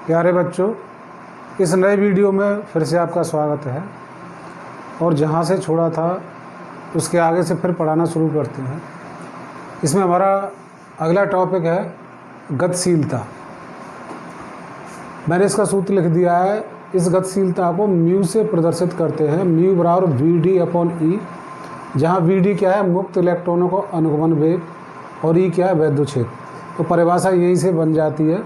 प्यारे बच्चों, इस नए वीडियो में फिर से आपका स्वागत है। और जहाँ से छोड़ा था उसके आगे से फिर पढ़ाना शुरू करते हैं। इसमें हमारा अगला टॉपिक है गतिशीलता। मैंने इसका सूत्र लिख दिया है। इस गतिशीलता को म्यू से प्रदर्शित करते हैं, म्यू बराबर VD/E, जहाँ VD क्या है, मुक्त इलेक्ट्रॉनों को अनुगमन वेग, और E क्या है, वैद्युत क्षेत्र। तो परिभाषा यही से बन जाती है,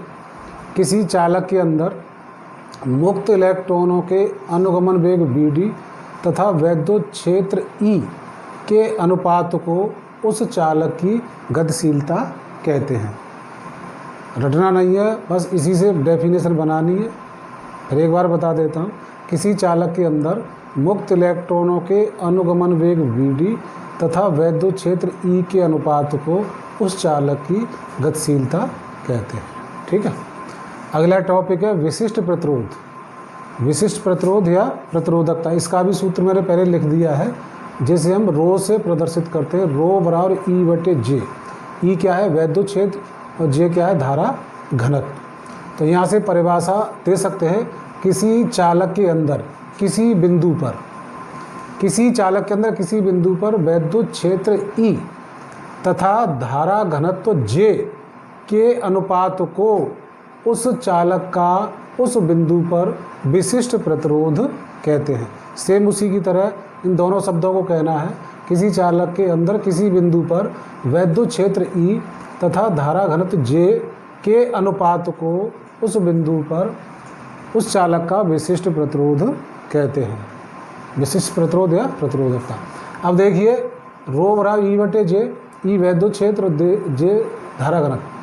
किसी चालक के अंदर मुक्त इलेक्ट्रॉनों के अनुगमन वेग VD तथा वैद्युत क्षेत्र E के अनुपात को उस चालक की गतिशीलता कहते हैं। रटना नहीं है, बस इसी से डेफिनेशन बनानी है। फिर एक बार बता देता हूँ, किसी चालक के अंदर मुक्त इलेक्ट्रॉनों के अनुगमन वेग VD तथा वैद्युत क्षेत्र E के अनुपात को उस चालक की गतिशीलता कहते हैं। ठीक है। अगला टॉपिक है विशिष्ट प्रतिरोध। विशिष्ट प्रतिरोध या प्रतिरोधकता, इसका भी सूत्र मैंने पहले लिख दिया है, जिसे हम रो से प्रदर्शित करते हैं। रो बराबर E/J। E क्या है, वैद्युत क्षेत्र, और J क्या है, धारा घनत्व। तो यहाँ से परिभाषा दे सकते हैं, किसी चालक के अंदर किसी बिंदु पर, किसी चालक के अंदर किसी बिंदु पर वैद्युत क्षेत्र E तथा धारा घनत्व J के अनुपात को उस चालक का उस बिंदु पर विशिष्ट प्रतिरोध कहते हैं। सेम उसी की तरह इन दोनों शब्दों को कहना है, किसी चालक के अंदर किसी बिंदु पर वैद्युत क्षेत्र E तथा धारा घनत्व J के अनुपात को उस बिंदु पर उस चालक का विशिष्ट प्रतिरोध कहते हैं। विशिष्ट प्रतिरोध या प्रतिरोधकता। अब देखिए, रो बराबर E/J, E वैद्युत क्षेत्र, J धारा घनत्व।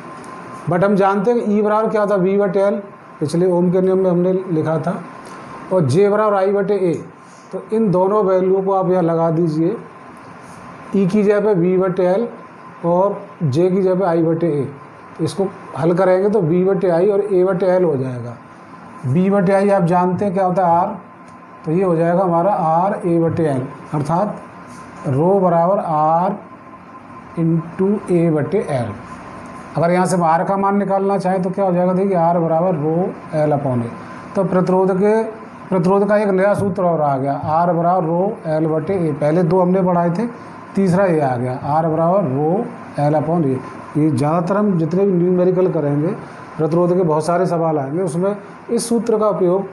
बट हम जानते हैं कि E बराबर क्या था, V/L, पिछले ओम के नियम में हमने लिखा था, और J बराबर I/A। तो इन दोनों वैल्यू को आप यहाँ लगा दीजिए। E की जगह पे V/L और J की जगह पे I/A। इसको हल करेंगे तो V/I और A/L हो जाएगा। V/I आप जानते हैं क्या होता है, R, तो ये हो जाएगा हमारा RA/L, अर्थात रो बराबर R × A/L। अगर यहाँ से हम R का मान निकालना चाहें तो क्या हो जाएगा, देखिए R बराबर रो L/A। तो प्रतिरोध का एक नया सूत्र और आ गया, R बराबर रो L/A। पहले दो हमने पढ़ाए थे, तीसरा ये आ गया, R बराबर रो L/A। ये ज़्यादातर हम जितने भी न्यूमेरिकल करेंगे, प्रतिरोध के बहुत सारे सवाल आएंगे, उसमें इस सूत्र का उपयोग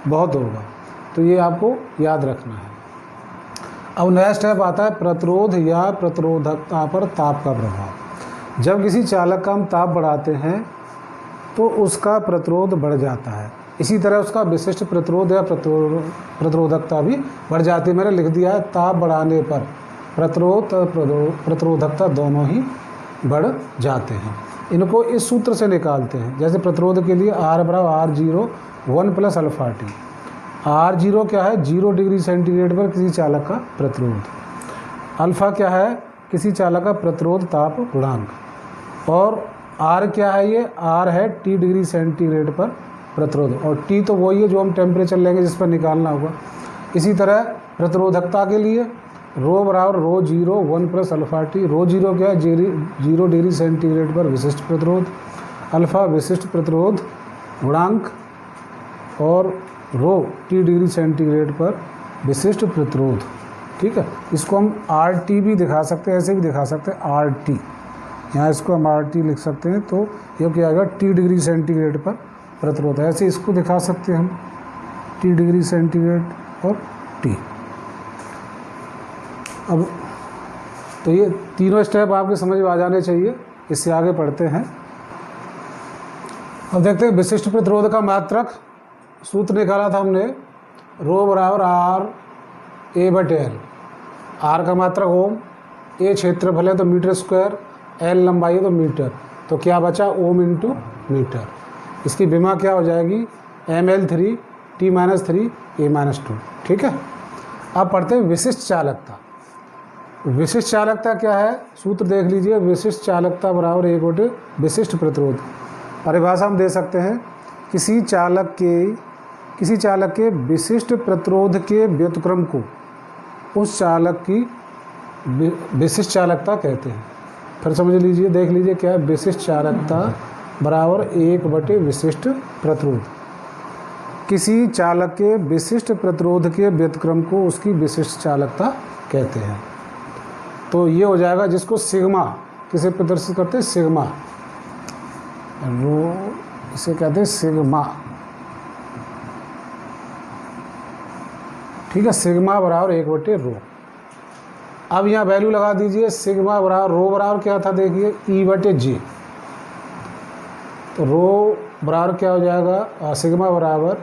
बहुत होगा, तो ये आपको याद रखना है। अब नया स्टेप आता है प्रतिरोध या प्रतिरोधकता पर ताप का प्रभाव। जब किसी चालक का हम ताप बढ़ाते हैं तो उसका प्रतिरोध बढ़ जाता है, इसी तरह उसका विशिष्ट प्रतिरोध या प्रतिरोधकता भी बढ़ जाती है। मैंने लिख दिया है, ताप बढ़ाने पर प्रतिरोध और प्रतिरोधकता दोनों ही बढ़ जाते हैं। इनको इस सूत्र से निकालते हैं। जैसे प्रतिरोध के लिए R बराबर R0 1 + αT। R0 क्या है, 0 डिग्री सेंटीग्रेड पर किसी चालक का प्रतिरोध। अल्फ़ा क्या है, किसी चालक का प्रतिरोध ताप गुणांक। और R क्या है, ये R है T डिग्री सेंटीग्रेड पर प्रतिरोध, और T तो वही है जो हम टेम्परेचर लेंगे जिस पर निकालना होगा। इसी तरह प्रतिरोधकता के लिए रो बराबर ρ0 1 + αT। ρ0 क्या है, 0 डिग्री सेंटीग्रेड पर विशिष्ट प्रतिरोध, अल्फ़ा विशिष्ट प्रतिरोध गुणांक, और रो T डिग्री सेंटीग्रेड पर विशिष्ट प्रतिरोध। ठीक है। इसको हम RT भी दिखा सकते हैं, ऐसे भी दिखा सकते हैं RT। यहाँ इसको हम RT लिख सकते हैं, तो ये क्या आएगा, T डिग्री सेंटीग्रेड पर प्रतिरोध। ऐसे इसको दिखा सकते हैं हम, T डिग्री सेंटीग्रेड और T। अब तो ये तीनों स्टेप आपके समझ में आ जाने चाहिए। इससे आगे पढ़ते हैं। अब देखते हैं विशिष्ट प्रतिरोध का मात्रक। सूत्र निकाला था हमने, रो बराबर RA/L। R का मात्रक ओम, A क्षेत्रफल है तो मीटर स्क्वायर, L लंबाई है तो मीटर, तो क्या बचा, ओम × मीटर। इसकी विमा क्या हो जाएगी, mL3 T-3 A-2। ठीक है। अब पढ़ते हैं विशिष्ट चालकता। विशिष्ट चालकता क्या है, सूत्र देख लीजिए, विशिष्ट चालकता बराबर एक विशिष्ट प्रतिरोध। परिभाषा हम दे सकते हैं, किसी चालक के विशिष्ट प्रतिरोध के व्युत्क्रम को उस चालक की विशिष्ट चालकता कहते हैं। फिर समझ लीजिए, देख लीजिए क्या है, विशिष्ट चालकता बराबर 1 बटे विशिष्ट प्रतिरोध। किसी चालक के विशिष्ट प्रतिरोध के व्युत्क्रम को उसकी विशिष्ट चालकता कहते हैं। तो ये हो जाएगा, जिसको सिग्मा किसे प्रदर्शित करते हैं, सिग्मा रो, इसे कहते हैं सिग्मा। ठीक है, सिग्मा बराबर 1/रो। अब यहाँ वैल्यू लगा दीजिए, सिग्मा बराबर रो बराबर क्या था, देखिए E/J। तो रो बराबर क्या हो जाएगा, सिग्मा बराबर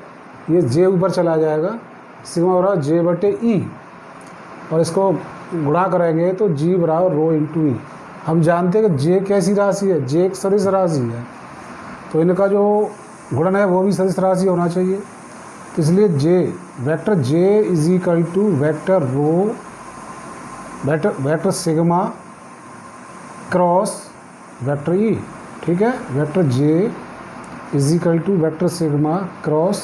ये J ऊपर चला जाएगा, सिग्मा बराबर J/E, और इसको गुणा करेंगे तो G बराबर रो इंटू E। हम जानते हैं कि J कैसी राशि है, J एक सदिश राशि है, तो इनका जो गुणन है वो भी सदिश राशि होना चाहिए। तो इसलिए vector J is equal to vector rho vector sigma cross vector E। ठीक है, vector J is equal to vector sigma cross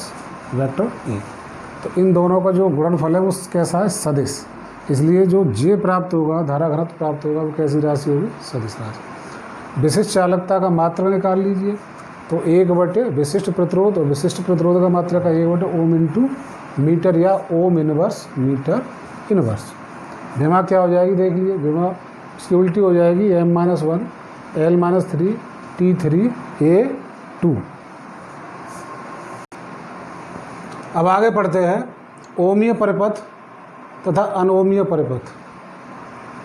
vector E। तो इन दोनों का जो गुणनफल है वो कैसा है, सदिश। इसलिए जो J प्राप्त होगा, धारा घनत्व प्राप्त होगा, वो कैसी राशि होगी, सदिश राशि। विशिष्ट चालकता का मात्रक निकाल लीजिए। तो 1 विशिष्ट प्रतिरोध, और विशिष्ट प्रतिरोध का मात्रक का 1/ओम इंटू मीटर या ओम इनवर्स मीटर इनवर्स। विमा क्या हो जाएगी, देख लीजिए, विमा उसकी उल्टी हो जाएगी, M-1 L-3 T3A2। अब आगे पढ़ते हैं ओमीय परिपथ तथा अनओमीय परिपथ,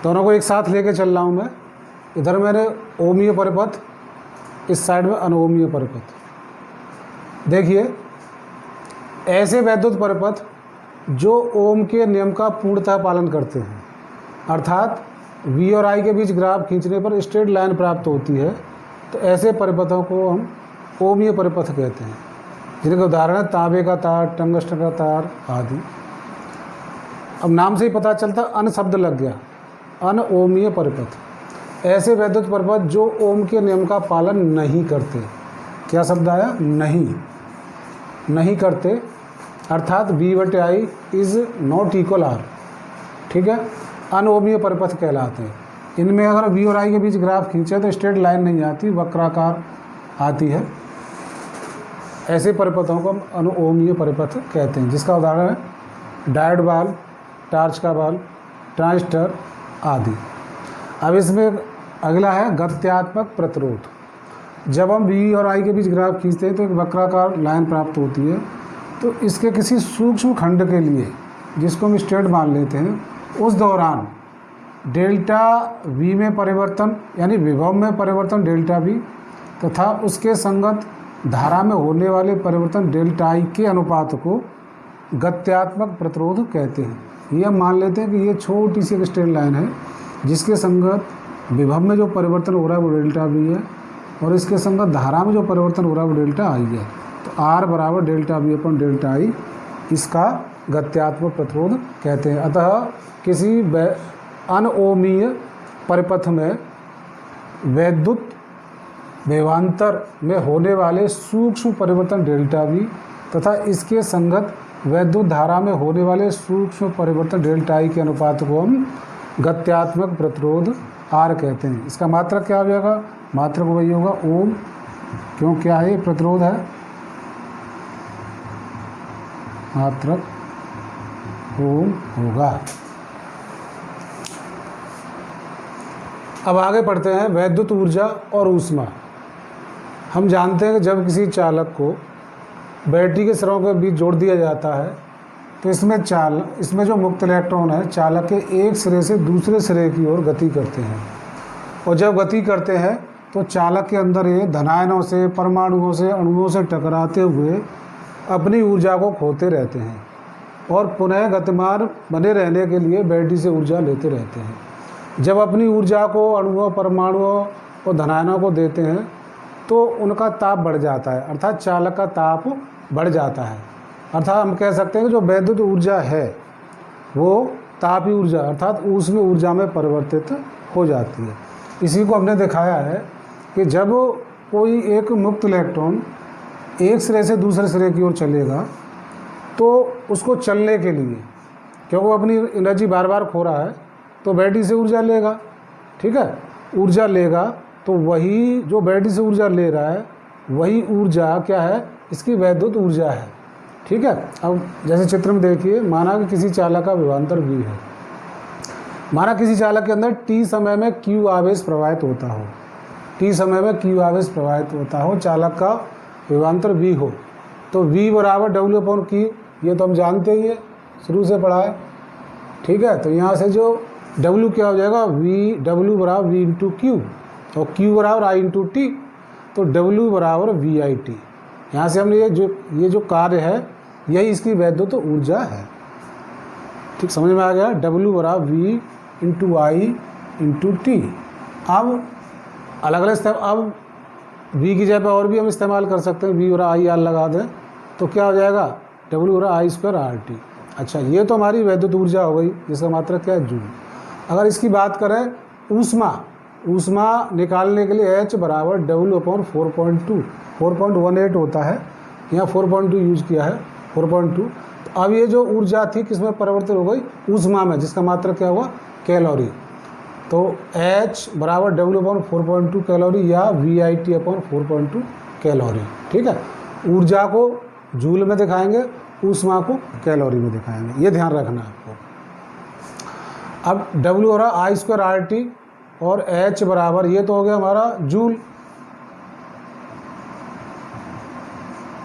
दोनों को एक साथ लेके चल रहा हूँ मैं। इधर मैंने ओमीय परिपथ, इस साइड में अनओमीय परिपथ। देखिए, ऐसे वैद्युत परिपथ जो ओम के नियम का पूर्णतः पालन करते हैं, अर्थात V और I के बीच ग्राफ खींचने पर स्ट्रेट लाइन प्राप्त होती है, तो ऐसे परिपथों को हम ओमीय परिपथ कहते हैं, जिनके उदाहरण है तांबे का तार, टंगस्टन का तार आदि। अब नाम से ही पता चलता, अन शब्द लग गया, अनओमीय परिपथ। ऐसे वैद्युत परिपथ जो ओम के नियम का पालन नहीं करते। क्या शब्द आया, नहीं करते, अर्थात V/I is not equal R। ठीक है, अनओमीय परिपथ कहलाते हैं। इनमें अगर V और I के बीच ग्राफ खींचे तो स्ट्रेट लाइन नहीं आती, वक्राकार आती है। ऐसे परिपथों को हम अनओमीय परिपथ कहते हैं, जिसका उदाहरण है डायोड बल्ब, टार्च का बल्ब, ट्रांजिस्टर आदि। अब इसमें अगला है गत्यात्मक प्रतिरोध। जब हम V और I के बीच ग्राफ खींचते हैं तो एक वक्राकार लाइन प्राप्त होती है। तो इसके किसी सूक्ष्म खंड के लिए, जिसको हम स्टेट मान लेते हैं, उस दौरान डेल्टा V में परिवर्तन यानी विभव में परिवर्तन डेल्टा V तथा उसके संगत धारा में होने वाले परिवर्तन डेल्टा I के अनुपात को गत्यात्मक प्रतिरोध कहते हैं। ये हम मान लेते हैं कि ये छोटी सी एक स्ट्रेट लाइन है, जिसके संगत विभव में जो परिवर्तन हो रहा है वो डेल्टा V है, और इसके संगत धारा में जो परिवर्तन हो रहा है वो डेल्टा I है। तो R बराबर delta V upon delta I, इसका गत्यात्मक प्रतिरोध कहते हैं। अतः किसी अनओमीय परिपथ में वैद्युत विभवांतर में होने वाले सूक्ष्म परिवर्तन डेल्टा V तथा इसके संगत वैद्युत धारा में होने वाले सूक्ष्म परिवर्तन डेल्टा I के अनुपात को हम गत्यात्मक प्रतिरोध R कहते हैं। इसका मात्रक क्या हो जाएगा, मात्रक वही होगा ओम, क्यों क्या है, प्रतिरोध है, मात्रक ओम होगा। अब आगे पढ़ते हैं वैद्युत ऊर्जा और ऊष्मा। हम जानते हैं कि जब किसी चालक को बैटरी के सिरों के बीच जोड़ दिया जाता है तो इसमें जो मुक्त इलेक्ट्रॉन है चालक के एक सिरे से दूसरे सिरे की ओर गति करते हैं, और जब गति करते हैं तो चालक के अंदर ये धनायनों से, परमाणुओं से, अणुओं से टकराते हुए अपनी ऊर्जा को खोते रहते हैं और पुनः गतिमान बने रहने के लिए बैटरी से ऊर्जा लेते रहते हैं। जब अपनी ऊर्जा को अणुओं, परमाणुओं और धनायनों को देते हैं तो उनका ताप बढ़ जाता है, अर्थात चालक का ताप बढ़ जाता है। अर्थात हम कह सकते हैं कि जो वैद्युत ऊर्जा है वो तापीय ऊर्जा अर्थात ऊष्मीय ऊर्जा में परिवर्तित हो जाती है। इसी को हमने दिखाया है कि जब कोई एक मुक्त इलेक्ट्रॉन एक सिरे से दूसरे सिरे की ओर चलेगा तो उसको चलने के लिए, क्योंकि वो अपनी एनर्जी बार बार खो रहा है, तो बैटरी से ऊर्जा लेगा, ठीक है, ऊर्जा लेगा तो वही जो बैटरी से ऊर्जा ले रहा है वही ऊर्जा क्या है, इसकी वैद्युत ऊर्जा है। ठीक है। अब जैसे चित्र में देखिए, माना कि किसी चालक का विभवांतर V है, माना किसी चालक के अंदर t समय में Q आवेश प्रवाहित होता हो, t समय में Q आवेश प्रवाहित होता हो, चालक का विभवांतर V हो, तो V बराबर W/Q, ये तो हम जानते ही है, शुरू से पढ़ा है। ठीक है। तो यहाँ से जो W क्या हो जाएगा, W बराबर V इंटू Q और Q बराबर I इंटू T, तो W बराबर VIT। यहाँ से हमने ये जो कार्य है यही इसकी वैद्युत ऊर्जा है। ठीक, समझ में आ गया। W बराबर V into I into T। अब अलग अलग स्टेप, अब V की जगह पर और भी हम इस्तेमाल कर सकते हैं, V बराबर I R लगा दें तो क्या हो जाएगा, W बराबर I² RT। अच्छा, ये तो हमारी वैद्युत ऊर्जा हो गई, जिसका मात्रक क्या है, जूल। अगर इसकी बात करें ऊष्मा निकालने के लिए H बराबर W/4.2, 4.18 होता है, यहाँ 4.2 यूज किया है, 4.2। तो अब ये जो ऊर्जा थी किसमें परिवर्तित हो गई, ऊष्मा में, जिसका मात्रक क्या हुआ, कैलोरी। तो H बराबर W/4.2 कैलोरी या VIT/4.2 कैलोरी। ठीक है। ऊर्जा को जूल में दिखाएंगे, ऊष्मा को कैलोरी में दिखाएंगे, ये ध्यान रखना आपको। अब W बराबर I² RT और H बराबर, ये तो हो गया हमारा जूल,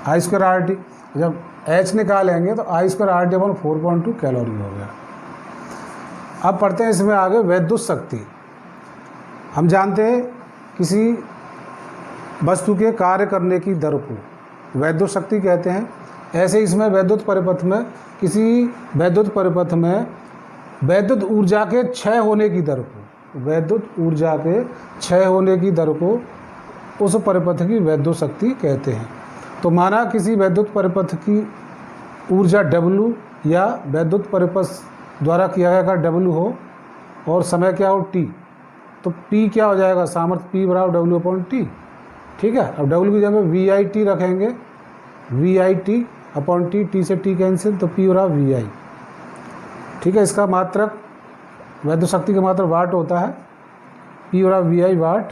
I² RT। जब H निकालेंगे तो I² RT/4.2 कैलोरी हो गया। अब पढ़ते हैं इसमें आगे वैद्युत शक्ति। हम जानते हैं किसी वस्तु के कार्य करने की दर को वैद्युत शक्ति कहते हैं। ऐसे इसमें वैद्युत परिपथ में, किसी वैद्युत परिपथ में वैद्युत ऊर्जा के क्षय होने की दर को, वैद्युत ऊर्जा के क्षय होने की दर को उस परिपथ की वैद्युत शक्ति कहते हैं। तो माना किसी वैद्युत परिपथ की ऊर्जा W या वैद्युत परिपथ द्वारा किया गया कार्य W हो और समय क्या हो T, तो P क्या हो जाएगा, सामर्थ्य P बराबर W/T। ठीक है। अब W की जगह VIT रखेंगे, VIT/T, T से T कैंसिल, तो P बराबर VI। ठीक है। इसका मात्रक वैद्युत शक्ति का मात्रक वाट होता है, P बराबर VI वाट,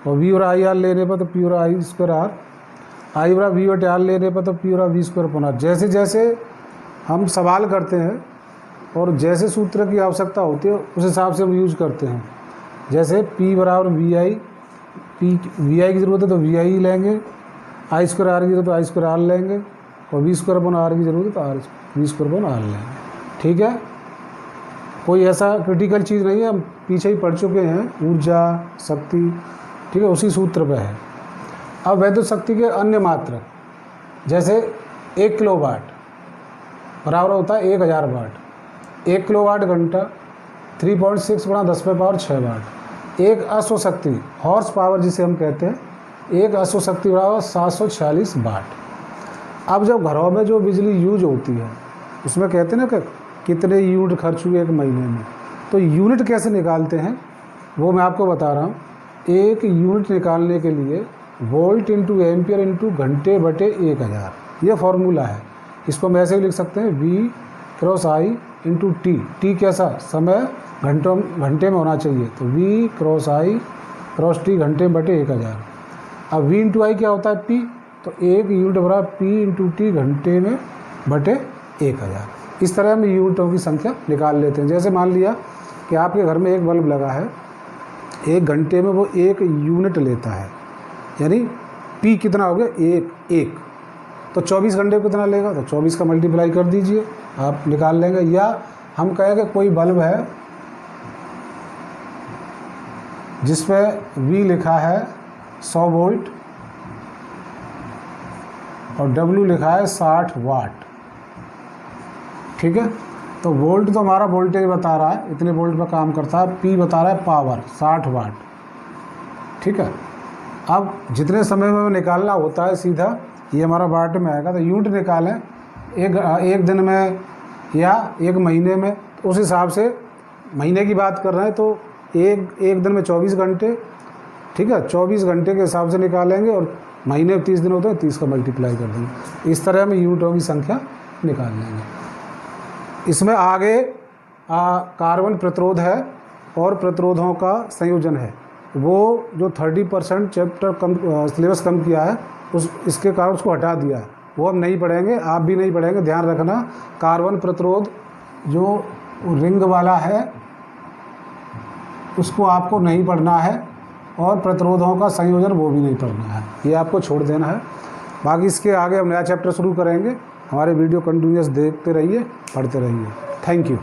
और V बराबर IR लेने पर तो P बराबर I² R, I बराबर V/R लेने पर तो P बराबर V²/R। जैसे जैसे हम सवाल करते हैं और जैसे सूत्र की आवश्यकता होती है उस हिसाब से हम यूज करते हैं। जैसे P बराबर VI, VI की ज़रूरत है तो VI लेंगे, I² R की ज़रूरत है तो I² R लेंगे, और V²/R की ज़रूरत है तो V²/R लेंगे। ठीक है। कोई ऐसा क्रिटिकल चीज़ नहीं है, हम पीछे ही पढ़ चुके हैं, ऊर्जा शक्ति। ठीक है, उसी सूत्र पे है। अब वैद्युत शक्ति के अन्य मात्रक, जैसे 1 किलोवाट बराबर होता है 1000 वाट। 1 किलोवाट घंटा 3.6 × 10⁻6 वाट। एक अश्व शक्ति, हॉर्स पावर जिसे हम कहते हैं, एक अश्व शक्ति बराबर 746 वाट। अब जब घरों में जो बिजली यूज होती है उसमें कहते हैं ना कि कितने यूनिट खर्च हुए एक महीने में, तो यूनिट कैसे निकालते हैं वो मैं आपको बता रहा हूँ। एक यूनिट निकालने के लिए वोल्ट इंटू एम्पियर इंटू घंटे बटे 1000, ये फॉर्मूला है। इसको हम ऐसे ही लिख सकते हैं, V×I इंटू T। T कैसा, समय घंटे में होना चाहिए, तो V×I×T घंटे बटे 1000। अब V इंटू I क्या होता है, P, तो एक यूनिट बराबर P इंटू T घंटे में बटे 1000। इस तरह हम यूनिटों की संख्या निकाल लेते हैं। जैसे मान लिया कि आपके घर में एक बल्ब लगा है, 1 घंटे में वो 1 यूनिट लेता है, यानी P कितना हो गया, 1, तो 24 घंटे को कितना लेगा, तो 24 का मल्टीप्लाई कर दीजिए, आप निकाल लेंगे। या हम कहेंगे कोई बल्ब है जिसमें V लिखा है 100 वोल्ट और W लिखा है 60 वाट। ठीक है। तो वोल्ट तो हमारा वोल्टेज बता रहा है, इतने वोल्ट पर काम करता है, P बता रहा है पावर 60 वाट। ठीक है। अब जितने समय में निकालना होता है सीधा ये हमारा वाट में आएगा, तो यूनिट निकालें एक दिन में या एक महीने में, तो उस हिसाब से महीने की बात कर रहे हैं तो एक दिन में 24 घंटे। ठीक है, 24 घंटे के हिसाब से निकालेंगे, और महीने में 30 दिन होते हैं, 30 का मल्टीप्लाई कर देंगे। इस तरह हम यूनिटों की संख्या निकाल लेंगे। इसमें आगे कार्बन प्रतिरोध है और प्रतिरोधों का संयोजन है, वो जो 30% चैप्टर कम सिलेबस कम किया है इसके कारण उसको हटा दिया है, वो हम नहीं पढ़ेंगे, आप भी नहीं पढ़ेंगे। ध्यान रखना, कार्बन प्रतिरोध जो रिंग वाला है उसको आपको नहीं पढ़ना है, और प्रतिरोधों का संयोजन वो भी नहीं पढ़ना है, ये आपको छोड़ देना है। बाकी इसके आगे हम नया चैप्टर शुरू करेंगे। हमारे वीडियो कंटिन्यूअस देखते रहिए, पढ़ते रहिए। Thank you.